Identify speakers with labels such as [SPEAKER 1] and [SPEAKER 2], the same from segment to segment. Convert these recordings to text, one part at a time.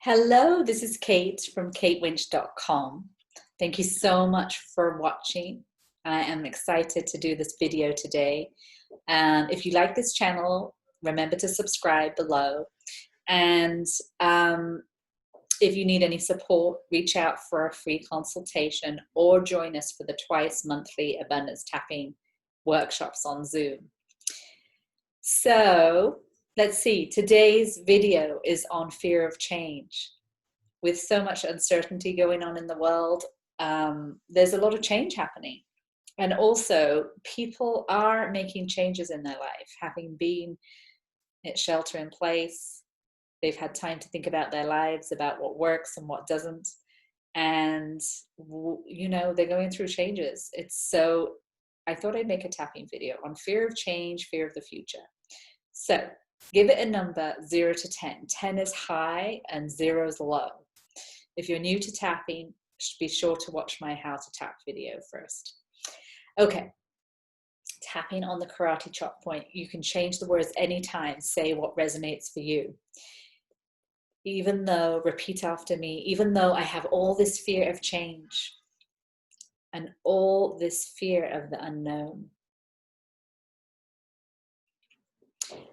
[SPEAKER 1] Hello, this is Kate from katewinch.com. Thank you so much for watching. I am excited to do this video today. If you like this channel, remember to subscribe below. And if you need any support, reach out for a free consultation or join us for the twice monthly abundance tapping workshops on Zoom. So let's see, today's video is on fear of change. With so much uncertainty going on in the world, there's a lot of change happening. And also, people are making changes in their life, having been at shelter in place. They've had time to think about their lives, about what works and what doesn't. And, you know, they're going through changes. I thought I'd make a tapping video on fear of change, fear of the future. So give it a number 0 to 10. 10 is high and 0 is low. If you're new to tapping, be sure to watch my how to tap video first. Okay, tapping on the karate chop point. You can change the words anytime. Say what resonates for you. Repeat after me, even though I have all this fear of change and all this fear of the unknown,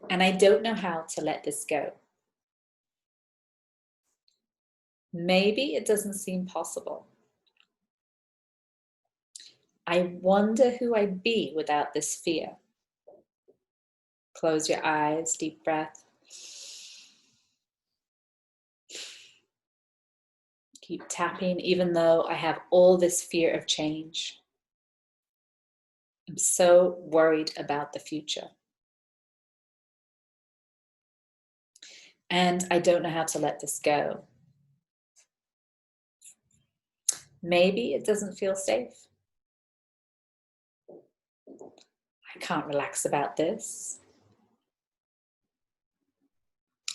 [SPEAKER 1] and I don't know how to let this go. Maybe it doesn't seem possible. I wonder who I'd be without this fear. Close your eyes, deep breath. Keep tapping, even though I have all this fear of change. I'm so worried about the future. And I don't know how to let this go. Maybe it doesn't feel safe. I can't relax about this.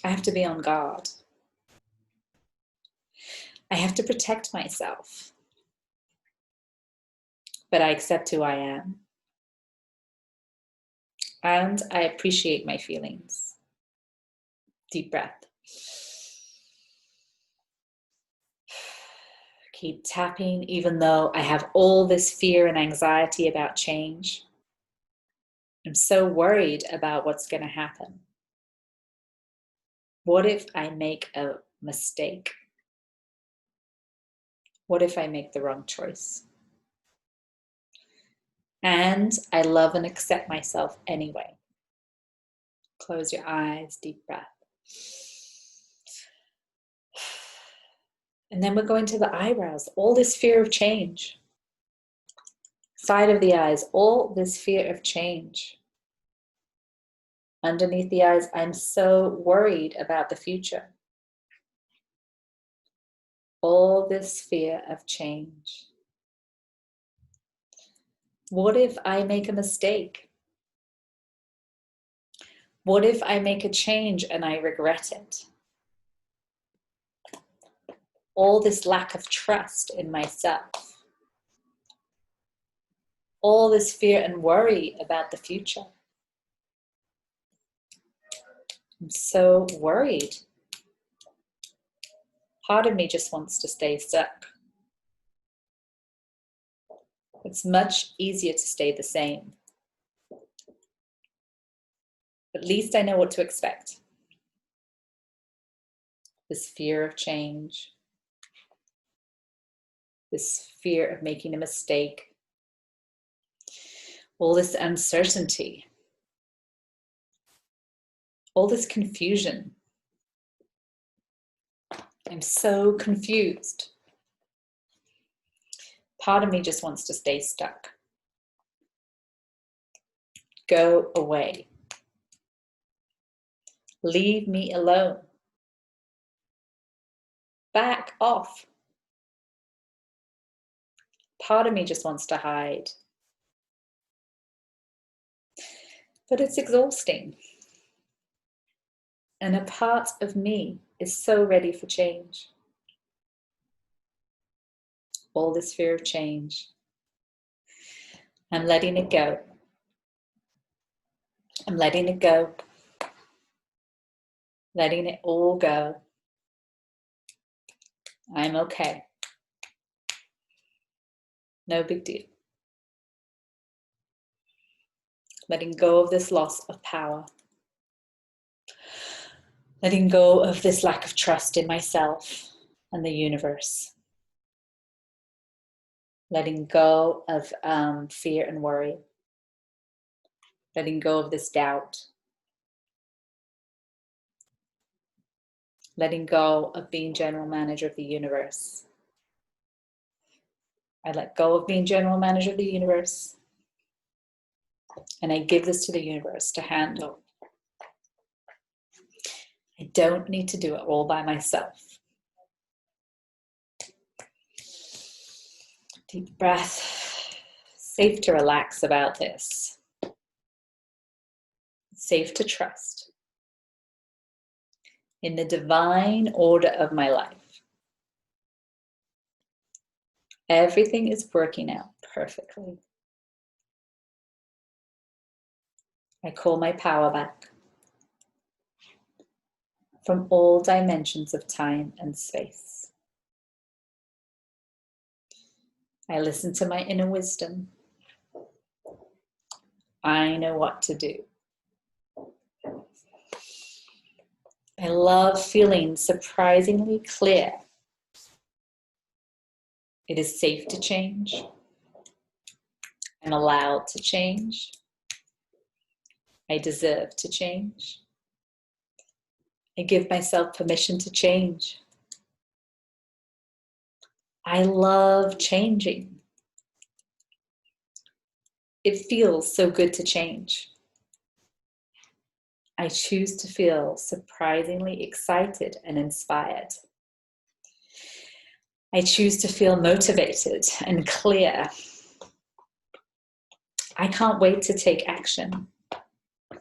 [SPEAKER 1] I have to be on guard. I have to protect myself. But I accept who I am. And I appreciate my feelings. Deep breath. Keep tapping, even though I have all this fear and anxiety about change. I'm so worried about what's going to happen. What if I make a mistake? What if I make the wrong choice? And I love and accept myself anyway. Close your eyes, deep breath. And then we're going to the eyebrows, all this fear of change. Side of the eyes, all this fear of change. Underneath the eyes, I'm so worried about the future. All this fear of change. What if I make a mistake? What if I make a change and I regret it? All this lack of trust in myself. All this fear and worry about the future. I'm so worried. Part of me just wants to stay stuck. It's much easier to stay the same. At least I know what to expect. This fear of change. This fear of making a mistake. All this uncertainty. All this confusion. I'm so confused. Part of me just wants to stay stuck. Go away. Leave me alone. Back off. Part of me just wants to hide. But it's exhausting. And a part of me is so ready for change. All this fear of change. I'm letting it go. I'm letting it go. Letting it all go. I'm okay. No big deal. Letting go of this loss of power. Letting go of this lack of trust in myself and the universe. Letting go of fear and worry. Letting go of this doubt. Letting go of being general manager of the universe. I let go of being general manager of the universe. And I give this to the universe to handle. I don't need to do it all by myself. Deep breath. Safe to relax about this. Safe to trust in the divine order of my life. Everything is working out perfectly. I call my power back from all dimensions of time and space. I listen to my inner wisdom. I know what to do. I love feeling surprisingly clear. It is safe to change. I'm allowed to change. I deserve to change. I give myself permission to change. I love changing. It feels so good to change. I choose to feel surprisingly excited and inspired. I choose to feel motivated and clear. I can't wait to take action.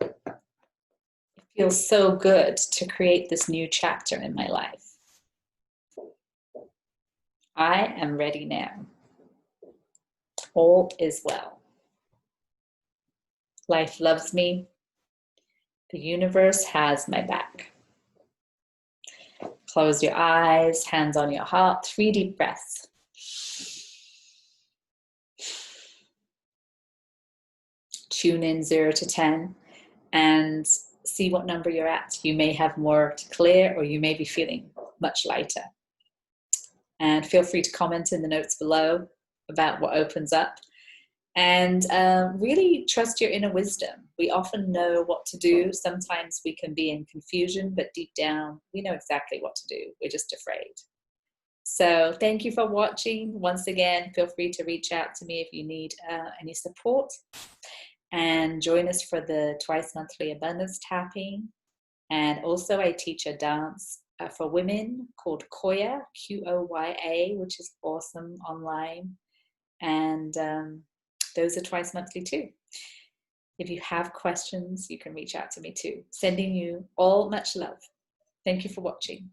[SPEAKER 1] It feels so good to create this new chapter in my life. I am ready now. All is well. Life loves me. The universe has my back. Close your eyes, hands on your heart, 3 deep breaths. Tune in 0 to 10 and see what number you're at. You may have more to clear or you may be feeling much lighter. And feel free to comment in the notes below about what opens up. And really trust your inner wisdom. We often know what to do. Sometimes we can be in confusion, but deep down, we know exactly what to do. We're just afraid. So thank you for watching. Once again, feel free to reach out to me if you need any support. And join us for the twice monthly abundance tapping. And also I teach a dance for women called Qoya, Qoya, which is awesome online. And those are twice monthly too. If you have questions, you can reach out to me too. Sending you all much love. Thank you for watching.